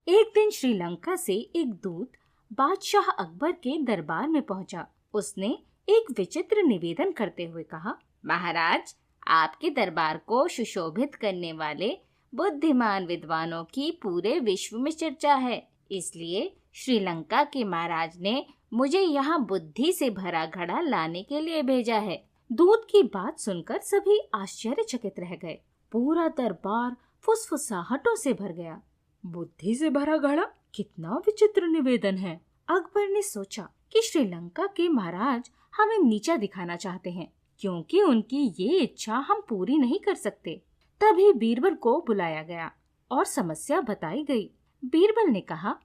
एक दिन श्रीलंका से एक दूत बादशाह अकबर के दरबार में पहुंचा। उसने एक विचित्र निवेदन करते हुए कहा, महाराज, आपके दरबार को सुशोभित करने वाले बुद्धिमान विद्वानों की पूरे विश्व में चर्चा है। इसलिए श्रीलंका के महाराज ने मुझे यहाँ बुद्धि से भरा घड़ा लाने के लिए भेजा है। दूत की बात सुनकर सभी आश्चर्यचकित रह गए। पूरा दरबार फुसफुसाहटों से भर गया। बुद्धि से भरा घड़ा, कितना विचित्र निवेदन है। अकबर ने सोचा कि श्रीलंका के महाराज हमें नीचा दिखाना चाहते हैं, क्योंकि उनकी ये इच्छा हम पूरी नहीं कर सकते। तभी बीरबल को बुलाया गया और समस्या बताई गई। बीरबल ने कहा,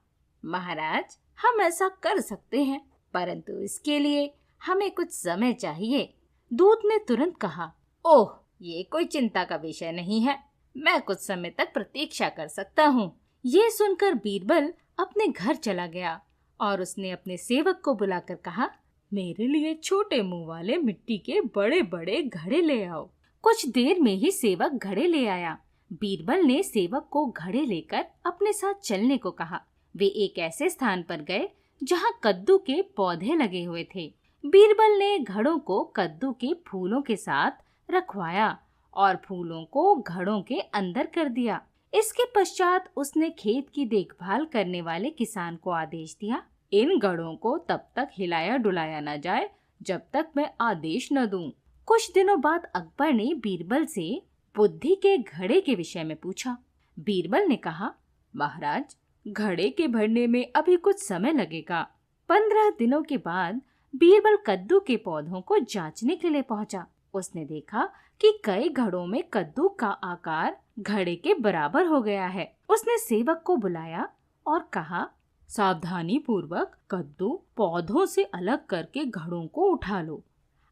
महाराज, हम ऐसा कर सकते हैं, परंतु इसके लिए हमें कुछ समय चाहिए। दूत ने तुरंत कहा, ओह, ये कोई चिंता का विषय नहीं है, मैं कुछ समय तक प्रतीक्षा कर सकता हूँ। ये सुनकर बीरबल अपने घर चला गया और उसने अपने सेवक को बुलाकर कहा, मेरे लिए छोटे मुंह वाले मिट्टी के बड़े बड़े घड़े ले आओ। कुछ देर में ही सेवक घड़े ले आया। बीरबल ने सेवक को घड़े लेकर अपने साथ चलने को कहा। वे एक ऐसे स्थान पर गए जहाँ कद्दू के पौधे लगे हुए थे। बीरबल ने घड़ों को कद्दू के फूलों के साथ रखवाया और फूलों को घड़ों के अंदर कर दिया। इसके पश्चात उसने खेत की देखभाल करने वाले किसान को आदेश दिया, इन घड़ों को तब तक हिलाया डुलाया न जाए जब तक मैं आदेश न दूं। कुछ दिनों बाद अकबर ने बीरबल से बुद्धि के घड़े के विषय में पूछा। बीरबल ने कहा, महाराज, घड़े के भरने में अभी कुछ समय लगेगा। 15 दिनों के बाद बीरबल कद्दू के पौधों को जांचने के लिए पहुंचा। उसने देखा कि कई घड़ों में कद्दू का आकार घड़े के बराबर हो गया है। उसने सेवक को बुलाया और कहा, सावधानी पूर्वक कद्दू पौधों से अलग करके घड़ों को उठा लो।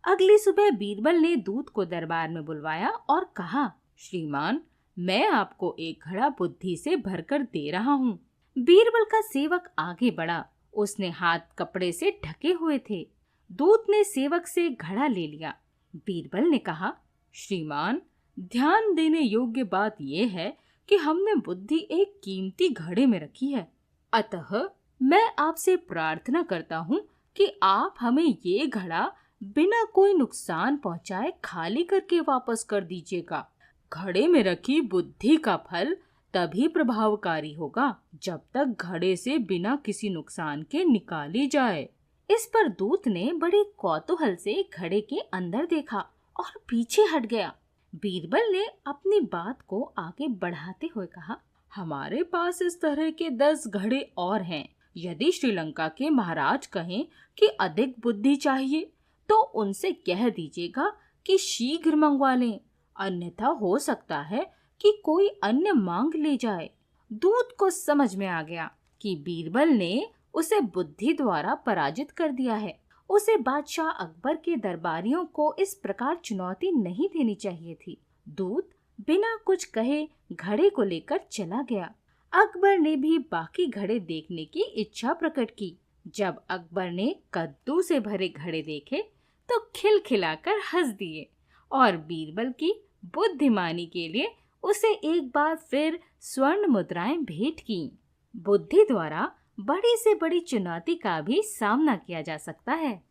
अगली सुबह बीरबल ने दूत को दरबार में बुलवाया और कहा, श्रीमान, मैं आपको एक घड़ा बुद्धि से भरकर दे रहा हूँ। बीरबल का सेवक आगे बढ़ा। उसने हाथ कपड़े से ढके हुए थे। दूत ने सेवक से घड़ा ले लिया। बीरबल ने कहा, श्रीमान, ध्यान देने योग्य बात यह है कि हमने बुद्धि एक कीमती घड़े में रखी है, अतः मैं आपसे प्रार्थना करता हूँ कि आप हमें ये घड़ा बिना कोई नुकसान पहुँचाए खाली करके वापस कर दीजिएगा। घड़े में रखी बुद्धि का फल तभी प्रभावकारी होगा जब तक घड़े से बिना किसी नुकसान के निकाली जाए। इस पर दूत ने बड़े कौतूहल से घड़े के अंदर देखा और पीछे हट गया। बीरबल ने अपनी बात को आगे बढ़ाते हुए कहा, हमारे पास इस तरह के 10 घड़े और हैं। यदि श्रीलंका के महाराज कहें कि अधिक बुद्धि चाहिए तो उनसे कह दीजिएगा कि शीघ्र मंगवा लें, अन्यथा हो सकता है कि कोई अन्य मांग ले जाए। दूत को समझ में आ गया कि बीरबल ने उसे बुद्धि द्वारा पराजित कर दिया है। उसे बादशाह अकबर के दरबारियों को इस प्रकार चुनौती नहीं देनी चाहिए थी। दूत बिना कुछ कहे घड़े को लेकर चला गया। अकबर ने भी बाकी घड़े देखने की इच्छा प्रकट की। जब अकबर ने कद्दू से भरे घड़े देखे तो खिलखिलाकर हंस दिए और बीरबल की बुद्धिमानी के लिए उसे एक बार फिर स्वर्ण मुद्राएं भेंट की। बुद्धि द्वारा बड़ी से बड़ी चुनौती का भी सामना किया जा सकता है।